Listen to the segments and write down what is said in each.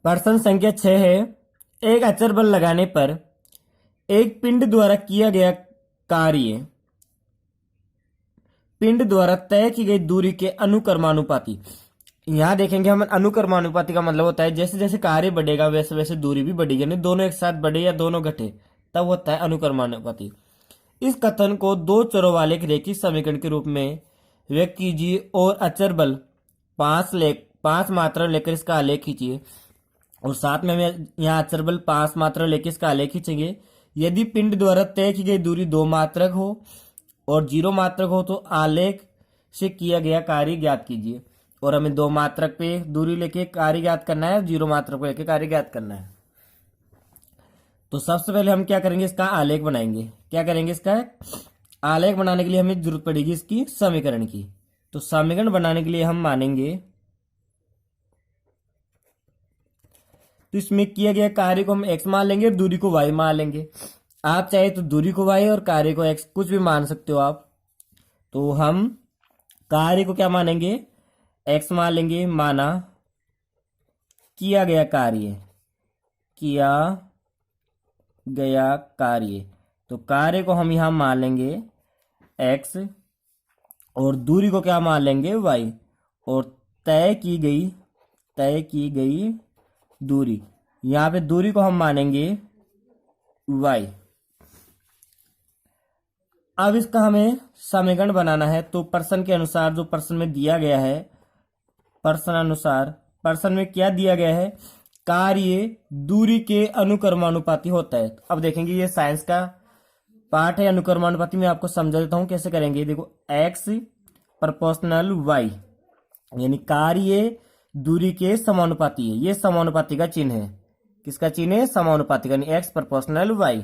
प्रश्न संख्या 6 है। एक अचर बल लगाने पर एक पिंड द्वारा किया गया कार्य पिंड द्वारा तय की गई दूरी के अनुक्रमानुपाती। यहां देखेंगे हम, अनुक्रमानुपाती का मतलब होता है जैसे जैसे कार्य बढ़ेगा वैसे वैसे दूरी भी बढ़ेगी, यानी दोनों एक साथ बढ़े या दोनों घटे तब होता है अनुक्रमानुपाती। इस कथन को दो चरों वाले एक रेखीय समीकरण के रूप में व्यक्त कीजिए और अचर बल 5 मात्रा लेकर इसका आलेख खींचिए। और साथ में हम यहाँ अचर बल 5 मात्रा लेकर इसका आलेख खींचेंगे। यदि पिंड द्वारा तय की गई दूरी 2 मात्रक हो और 0 मात्रक हो तो आलेख से किया गया कार्य ज्ञात कीजिए। और हमें 2 मात्रक पे दूरी लेके कार्य ज्ञात करना है, 0 मात्रक पे लेके कार्य ज्ञात करना है। तो सबसे पहले हम क्या करेंगे, इसका आलेख बनाएंगे। क्या करेंगे, इसका आलेख बनाने के लिए हमें जरूरत पड़ेगी इसकी समीकरण की। तो समीकरण बनाने के लिए हम मानेंगे, तो इसमें किया गया कार्य को हम x मान लेंगे और दूरी को y मान लेंगे। आप चाहे तो दूरी को y और कार्य को x कुछ भी मान सकते हो आप। तो हम कार्य को क्या मानेंगे, x मान लेंगे। माना किया गया कार्य, तो कार्य को हम यहां मान लेंगे x और दूरी को क्या मान लेंगे y। और तय की गई दूरी, यहां पे दूरी को हम मानेंगे y। अब इसका हमें समीकरण बनाना है। तो प्रश्न के अनुसार, जो प्रश्न में दिया गया है, प्रश्न में क्या दिया गया है, कार्य दूरी के अनुक्रमानुपाती होता है। अब देखेंगे ये साइंस का पार्ट है। अनुक्रमानुपाती में आपको समझा देता हूं कैसे करेंगे। देखो x प्रोपोर्शनल y, यानी कार्य दूरी के समानुपाती है। ये समानुपाती का चिन्ह है। किसका चिन्ह है, समानुपाती का, यानी x प्रोपोर्शनल y।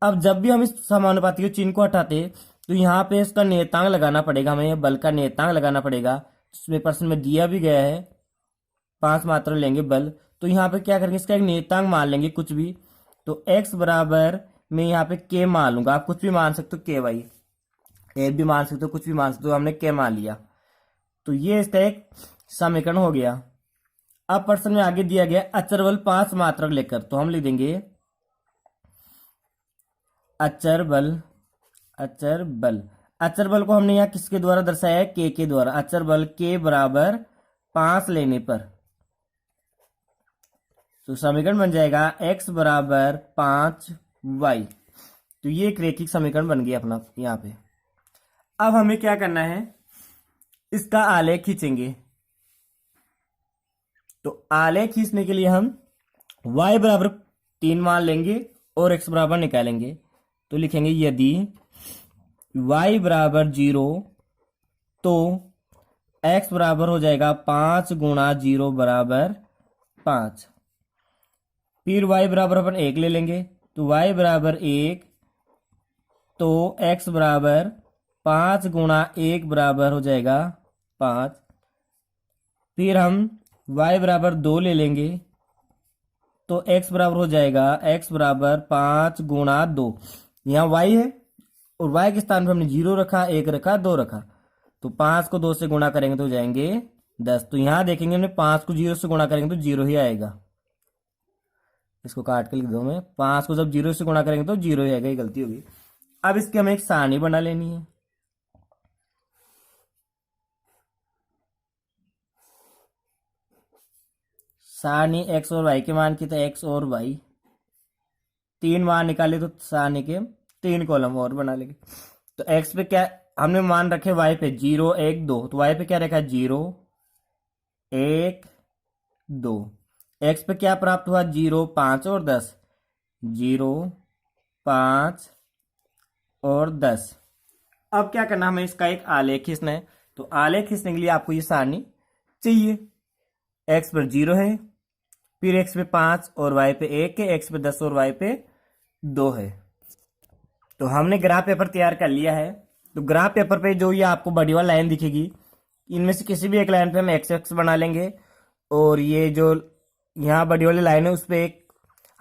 अब जब भी हम इस समानुपाती के चिन्ह को हटाते तो यहाँ पे इसका नियतांक लगाना पड़ेगा, हमें बल का नियतांक लगाना पड़ेगा। जिसमें प्रश्न में दिया भी गया है 5 मात्रा लेंगे बल। तो यहाँ पे क्या करेंगे, इसका एक नियतांक मान लेंगे कुछ भी। तो x बराबर मैं यहाँ पे k मान लूंगा। आप कुछ भी मान सकते हो, k वाई ए भी मान सकते हो, कुछ भी मान सकते हो। हमने k मान लिया। तो ये इसका एक समीकरण हो गया। अब प्रश्न में आगे दिया गया अचर बल 5 मात्रक लेकर, तो हम लिख देंगे अचर बल को हमने यहाँ किसके द्वारा दर्शाया है, k के द्वारा। अचर बल k बराबर 5 लेने पर, तो समीकरण बन जाएगा x बराबर 5y। तो ये एक रेखिक समीकरण बन गया अपना यहाँ पे। अब हमें क्या करना है, इसका आलेख खींचेंगे। तो आलेख खींचने के लिए हम y बराबर 3 मान लेंगे और x बराबर निकालेंगे। तो लिखेंगे यदि y बराबर 0 तो x बराबर हो जाएगा 5 गुणा 0 बराबर 5। फिर y बराबर अपन 1 ले लेंगे। तो y बराबर 1, तो x बराबर 5 गुणा 1 बराबर हो जाएगा 5। फिर हम y बराबर 2 ले लेंगे। तो x बराबर हो जाएगा x बराबर 5 गुणा 2। यहाँ y है और y के स्थान पर हमने 0 रखा, 1 रखा, 2 रखा। तो 5 को 2 से गुणा करेंगे तो हो जाएंगे 10। तो यहाँ देखेंगे हमने 5 को 0 से गुणा करेंगे तो 0 ही आएगा। इसको काट के लिख दो मैं, 5 को जब 0 से गुणा करेंगे तो 0 ही आएगा, ये गलती होगी। अब इसकी हमें एक सारणी बना लेनी है। सारणी x और y के मान की, तो x और y 3 मान निकाले तो सारणी के 3 कॉलम और बना लेंगे। तो x पे क्या हमने मान रखे, y पे 0 1 2, तो y पे क्या रखा, 0 1 2। x पे क्या प्राप्त हुआ, 0 5 और 10, 0 5 और 10। अब क्या करना, हमें इसका एक आलेख खींचना है। तो आलेख खींचने के लिए आपको ये सारणी चाहिए। x पर 0 है, फिर x पे 5 और y पे 1 है, x पे 10 और y पे 2 है। तो हमने ग्राफ पेपर तैयार कर लिया है। तो ग्राफ पेपर पे जो ये आपको बड़ी वाली लाइन दिखेगी, इनमें से किसी भी एक लाइन पे हम एक्स एक्स बना लेंगे और ये जो यहाँ बड़ी वाली लाइन है उस पर एक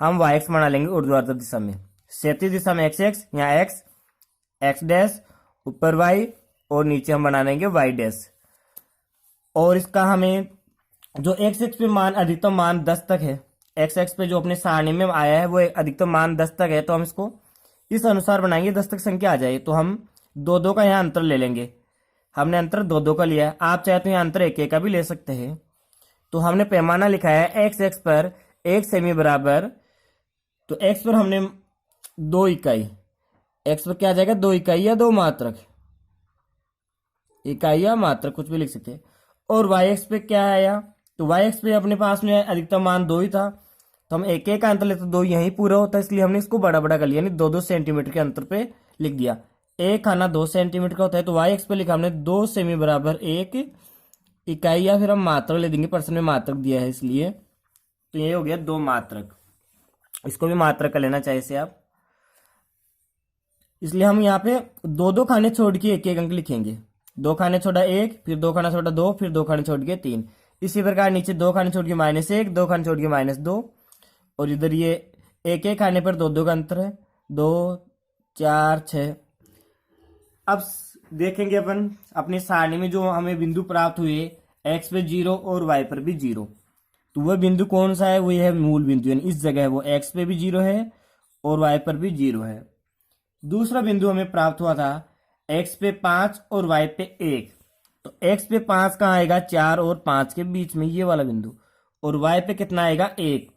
हम वाई एक्स बना लेंगे ऊर्ध्वाधर दिशा में। क्षैतिज दिशा में एक्स एक्स, यहाँ एक्स एक्स डैश, ऊपर वाई और नीचे हम बना लेंगे वाई डैश। और इसका हमें जो एक्स एक्स पे मान अधिकतम मान 10 तक है, एक्स एक्स पे जो अपने सारणी में आया है वो अधिकतम मान 10 तक है, तो हम इसको इस अनुसार बनाएंगे 10 तक संख्या आ जाए, तो हम दो दो का यहाँ अंतर ले लेंगे। हमने अंतर दो दो का लिया है, आप चाहे तो यहाँ अंतर एक एक का भी ले सकते हैं। तो हमने पैमाना लिखा है एक्स एक्स पर 1 सेमी बराबर, तो एक्स पर हमने 2 इकाई, एक्स पर क्या आ जाएगा 2 इकाई या 2 मात्रक, इकाई या मात्रक कुछ भी लिख सकते हैं। और वाई एक्स पे क्या आया, तो वाई एक्स पे अपने पास में अधिकतम मान 2 ही था, तो हम एक एक का अंतर लेते 2 यहीं पूरा होता है, इसलिए हमने इसको बड़ा बड़ा कर लिया, यानी 2 2 सेंटीमीटर के अंतर पे लिख दिया। एक खाना 2 सेंटीमीटर का होता है, तो वाई एक्स पे लिखा हमने 2 सेमी बराबर 1 इकाई, या फिर हम मात्रक ले देंगे, परसेंट में मात्रक दिया है इसलिए, तो ये हो गया 2 मात्रक। इसको भी मात्रक कर लेना चाहिए से आप, इसलिए हम यहाँ पे दो दो खाने छोड़ के एक एक अंक लिखेंगे। 2 खाने छोड़ा 1, फिर 2 खाना छोड़ा 2, फिर 2 खाने छोड़ के 3। इसी प्रकार नीचे 2 खाने छोड़ के -1, 2 खाने छोड़ के -2, और इधर ये एक एक खाने पर 2 2 का अंतर है, 2 4 6। अब देखेंगे अपन अपनी सारणी में जो हमें बिंदु प्राप्त हुए, एक्स पे 0 और वाई पर भी 0, तो वह बिंदु कौन सा है, वो है मूल बिंदु, यानी इस जगह वो एक्स पे भी 0 है और वाई पर भी 0 है। दूसरा बिंदु हमें प्राप्त हुआ था एक्स पे 5 और वाई पे 1, तो एक्स पे 5 कहाँ आएगा, 4 और 5 के बीच में ये वाला बिंदु, और वाई पे कितना आएगा 1,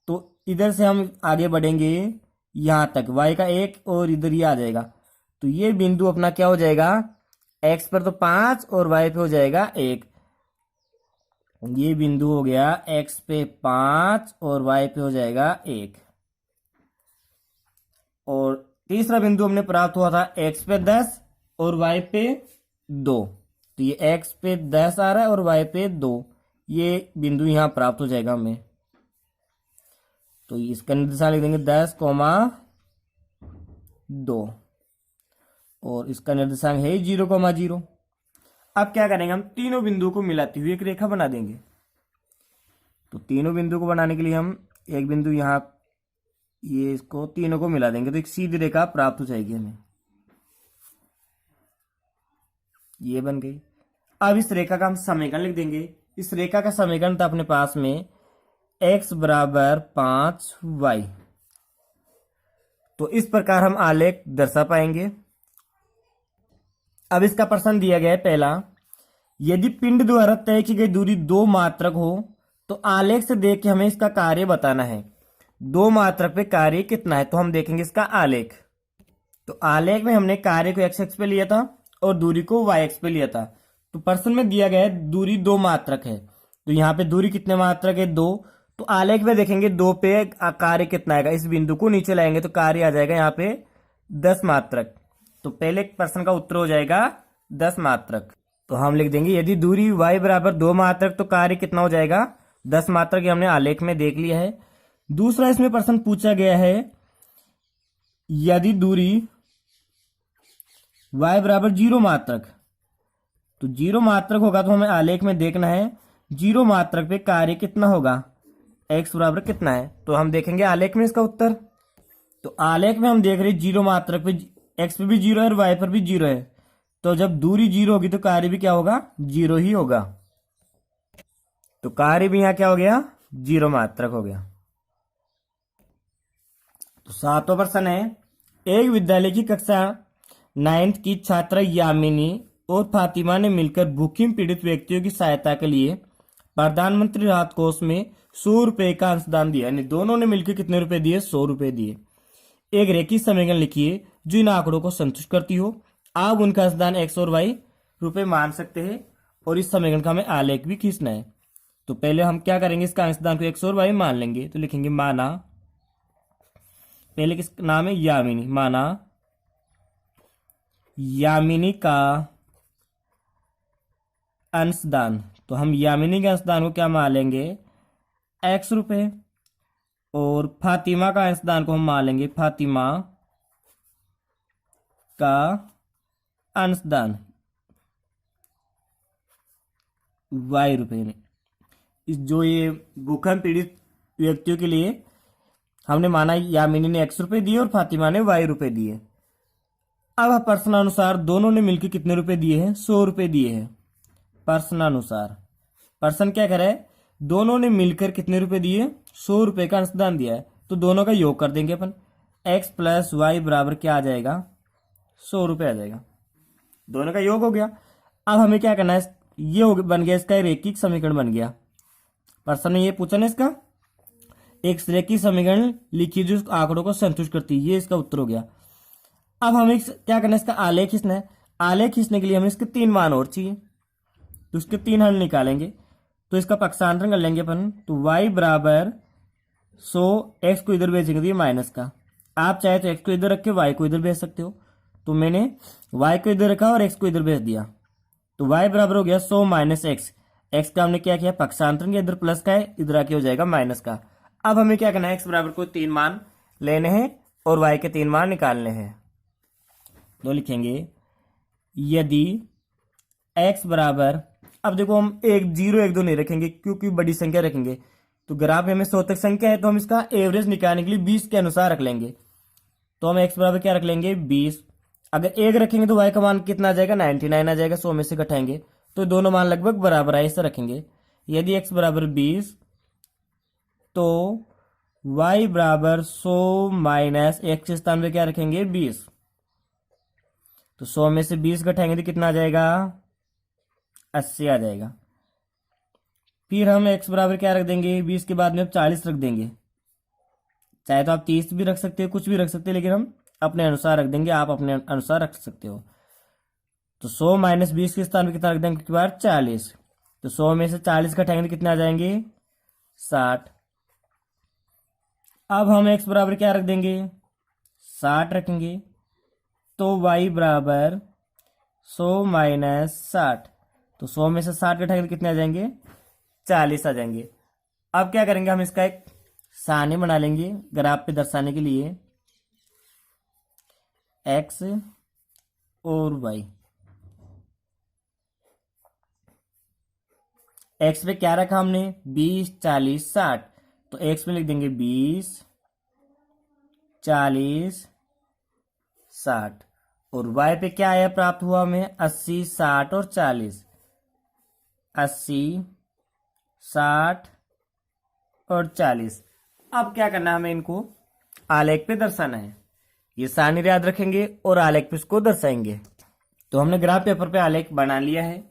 तो इधर से हम आगे बढ़ेंगे यहां तक, वाई का 1 और इधर ये आ जाएगा, तो ये बिंदु अपना क्या हो जाएगा, एक्स पर तो 5 और वाई पे हो जाएगा 1, ये बिंदु हो गया एक्स पे 5 और वाई पे हो जाएगा 1। और तीसरा बिंदु हमने प्राप्त हुआ था एक्स पे 10 और वाई पे 2, तो ये एक्स पे 10 आ रहा है और वाई पे 2, ये बिंदु यहां प्राप्त हो जाएगा हमें, तो इसका निर्देशांक लिख देंगे 10,2, और इसका निर्देशांक है 0,0। अब क्या करेंगे, हम तीनों बिंदुओं को मिलाती हुई एक रेखा बना देंगे। तो तीनों बिंदु को बनाने के लिए हम एक बिंदु यहाँ, ये इसको तीनों को मिला देंगे, तो एक सीधी रेखा प्राप्त हो जाएगी हमें, ये बन गई। अब इस रेखा का हम समीकरण लिख देंगे। इस रेखा का समीकरण था अपने पास में x बराबर 5y, तो इस प्रकार हम आलेख दर्शा पाएंगे। अब इसका प्रश्न दिया गया है पहला, यदि पिंड द्वारा तय की गई दूरी 2 मात्रक हो तो आलेख से देख के हमें इसका कार्य बताना है। 2 मात्रक पे कार्य कितना है, तो हम देखेंगे इसका आलेख। तो आलेख में हमने कार्य को x पे लिया था और दूरी को y पे लिया था। तो प्रश्न में दिया गया है दूरी 2 मात्रक है, तो यहाँ पे दूरी कितने मात्रक है 2, तो आलेख में देखेंगे 2 पे कार्य कितना आएगा, इस बिंदु को नीचे लाएंगे तो कार्य आ जाएगा यहाँ पे 10 मात्रक। तो पहले प्रश्न का उत्तर हो जाएगा 10 मात्रक। तो हम लिख देंगे यदि दूरी y बराबर 2 मात्रक तो कार्य कितना हो जाएगा 10 मात्रक, ये हमने आलेख में देख लिया है। दूसरा इसमें प्रश्न पूछा गया है यदि दूरी y बराबर 0 मात्रक, तो 0 मात्रक होगा तो हमें आलेख में देखना है 0 मात्रक पे कार्य कितना होगा, x बराबर कितना है, तो हम देखेंगे आलेख में इसका उत्तर। तो आलेख में हम देख रहे 0 मात्रक पे x पे भी 0 है और y पर भी 0 है, तो जब दूरी 0 होगी तो कार्य भी क्या होगा 0 ही होगा, तो कार्य भी यहां क्या हो गया 0 मात्रक हो गया। तो 7वां प्रश्न है, एक विद्यालय की कक्षा 9th की छात्रा यामिनी और फातिमा ने मिलकर भूखिम पीड़ित व्यक्तियों की सहायता के लिए प्रधानमंत्री राहत कोष में 100 रुपए का अंशदान दिया, यानी दोनों ने मिलकर कितने रुपए दिए 100 रुपए दिए। एक रेखीय समीकरण लिखिए जो इन आंकड़ों को संतुष्ट करती हो। आप उनका अंशदान x और y रुपए मान सकते हैं और इस समीकरण का हमें आलेख भी खींचना है। तो पहले हम क्या करेंगे, इसका अंशदान को x और y मान लेंगे, तो लिखेंगे माना, पहले किस नाम है यामिनी, माना यामिनी का अंशदान, तो हम यामिनी के अंशदान को क्या मान लेंगे x रुपए, और फातिमा का अंशदान को हम मान लेंगे फातिमा का अंशदान y रुपए में। इस जो ये भूखंड पीड़ित व्यक्तियों के लिए हमने माना यामिनी ने x रुपए दिए और फातिमा ने y रुपए दिए। अब प्रश्नानुसार दोनों ने मिलकर कितने रुपए दिए हैं 100 रुपए दिए हैं। प्रश्नानुसार प्रश्न क्या करे, दोनों ने मिलकर कितने रुपए दिए, 100 रुपए का अंशदान दिया है। तो दोनों का योग कर देंगे अपन, x प्लस वाई बराबर क्या आ जाएगा, 100 रुपये आ जाएगा। दोनों का योग हो गया। अब हमें क्या करना है, ये हो बन गया इसका रेखिक समीकरण बन गया। प्रश्न ने ये पूछा ना इसका, एक रेखिक समीकरण लिखिए जो आंकड़ों को संतुष्ट करती है, ये इसका उत्तर हो गया। अब हमें क्या करना है, इसका आलेख खींचना है। आलेख खींचने के लिए हमें इसके 3 मान और चाहिए, तो उसके 3 हल निकालेंगे। तो इसका पक्षांतरण कर लेंगे अपन, तो y बराबर 100, x को इधर भेजेंगे तो ये माइनस का, आप चाहे तो x को इधर रख के y को इधर भेज सकते हो। तो मैंने y को इधर रखा और x को इधर भेज दिया, तो y बराबर हो गया 100 माइनस एक्स। एक्स का हमने क्या किया, पक्षांतरण किया, इधर प्लस का है, इधर आके हो जाएगा माइनस का। अब हमें क्या करना है, x बराबर को 3 मान लेने हैं और y के 3 मान निकालने हैं। तो लिखेंगे यदि x बराबर, अब देखो हम 1 0 1 2 नहीं रखेंगे क्योंकि बड़ी संख्या रखेंगे। तो ग्राफ में हमें 100 तक संख्या है, तो हम इसका एवरेज निकालने के लिए 20 के अनुसार रख लेंगे। तो हम x बराबर क्या रख लेंगे, 20। अगर 1 रखेंगे तो y का मान कितना आ जाएगा, 99 आ जाएगा। 100 में से घटाएंगे तो दोनों मान लगभग बराबर है, ऐसा रखेंगे। यदि x बराबर 20 तो y बराबर 100 माइनस x के स्थान पे क्या रखेंगे, 20। तो 100 में से 20 घटाएंगे तो कितना आ जाएगा, 80 आ जाएगा। फिर हम x बराबर क्या रख देंगे, 20 के बाद में 40 रख देंगे। चाहे तो आप 30 भी रख सकते हो, कुछ भी रख सकते हो, लेकिन हम अपने अनुसार रख देंगे, आप अपने अनुसार रख सकते हो। तो 100 माइनस 20 के स्थान पर कितना रख देंगे, 40। तो 100 में से 40 घटाएंगे तो कितने आ जाएंगे, 60। अब हम x बराबर क्या रख देंगे, 60 रखेंगे। तो y बराबर 100 माइनस 60, तो 100 में से 60 घटाएंगे तो कितने आ जाएंगे, 40 आ जाएंगे। अब क्या करेंगे, हम इसका एक सारणी बना लेंगे ग्राफ पे दर्शाने के लिए, x और y। x पे क्या रखा हमने, 20 40 60, तो x में लिख देंगे 20 40 60, और y पे क्या आया, प्राप्त हुआ हमें 80 60 और 40, 80 60 और 40। अब क्या करना है, हमें इनको आलेख पे दर्शाना है। ये सारणी याद रखेंगे और आलेख पे इसको दर्शाएंगे। तो हमने ग्राफ पेपर पे आलेख बना लिया है।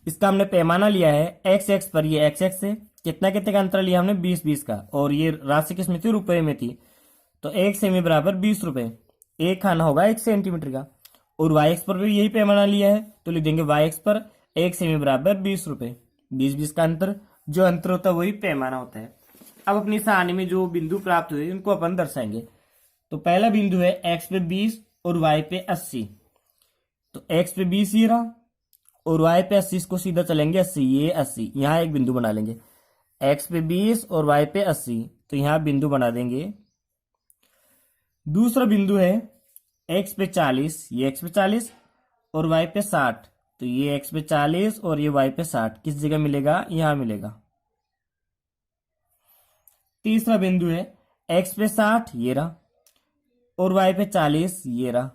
इसका हमने पैमाना लिया है एक्स एक्स पर, ये एक्स एक्स से कितना कितने का अंतर लिया हमने, 20 का, और ये राशि किस में थी, रुपए में थी। तो 1 सेमी बराबर 20 रुपए, एक खाना होगा 1 सेंटीमीटर का। और वाई एक्स पर भी यही पैमाना लिया है, तो लिख देंगे वाई एक्स पर 1 सेमी बराबर 20 रुपए। 20 का अंतर, जो अंतर होता है वही पैमाना होता है। अब अपनी सारणी में जो बिंदु प्राप्त हुए उनको अपन दर्शाएंगे। तो पहला बिंदु है x पे 20 और y पे 80। तो x पे 20 ये रहा और y पे 80, इसको सीधा चलेंगे 80, ये 80, यहाँ एक बिंदु बना लेंगे। x पे 20 और y पे 80, तो यहाँ बिंदु बना देंगे। दूसरा बिंदु है x पे 40, ये x पे 40 और y पे 60, तो ये x पे 40 और ये y पे 60 किस जगह मिलेगा, यहाँ मिलेगा। तीसरा बिंदु है x पे 60 ये रहा और y पे 40 ये रहा,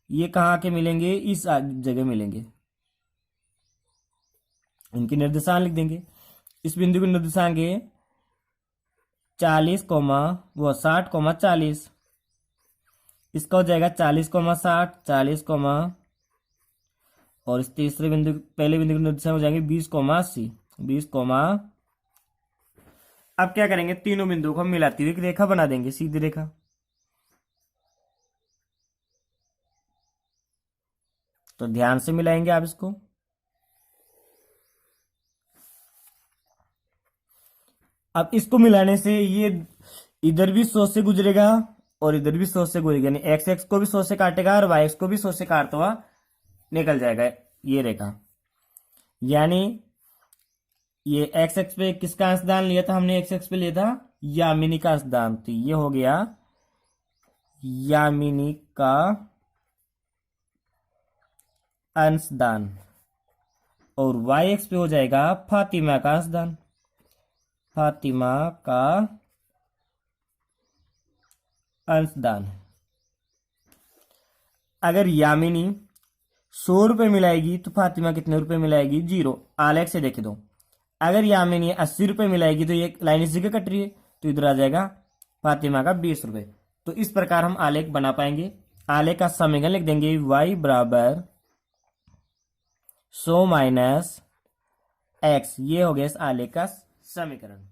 ये कहाँ के मिलेंगे, इस जगह मिलेंगे। इनके निर्देशांक लिख देंगे। इस बिंदु के निर्देशांक है 40 वो 60 40, इसका हो जाएगा 40 60 40 और इस तीसरे बिंदु, पहले बिंदु के निर्देशांक हो जाएंगे 20 80 20 अब क्या करेंगे, तीनों बिंदुओं को हम मिलाती हुई एक रेखा बना देंगे, सीधी रेखा। तो ध्यान से मिलाएंगे आप इसको। अब इसको मिलाने से ये इधर भी 100 से गुजरेगा और इधर भी 100 से गुजरेगा, यानी एक्स एक्स को भी 100 से काटेगा और वाई एक्स को भी 100 से काटता हुआ निकल जाएगा ये रेखा। यानी ये एक्स एक्स पे किसका अंशदान लिया था हमने, एक्स एक्स पे लिया था यामिनी का अंशदान, तो ये हो गया यामिनी का अंशदान, और वाई एक्स पे हो जाएगा फातिमा का अंशदान, फातिमा का अंशदान। अगर यामिनी 100 रुपए मिलाएगी तो फातिमा कितने रुपए मिलाएगी, 0। आलेख से देखे दो, अगर यामिनी 80 रुपये मिलाएगी तो ये लाइन इसी के कट रही है, तो इधर आ जाएगा फातिमा का 20 रुपये। तो इस प्रकार हम आलेख बना पाएंगे। आलेख का समीकरण लिख देंगे y बराबर 100 माइनस x, ये हो गया इस आलेख का समीकरण।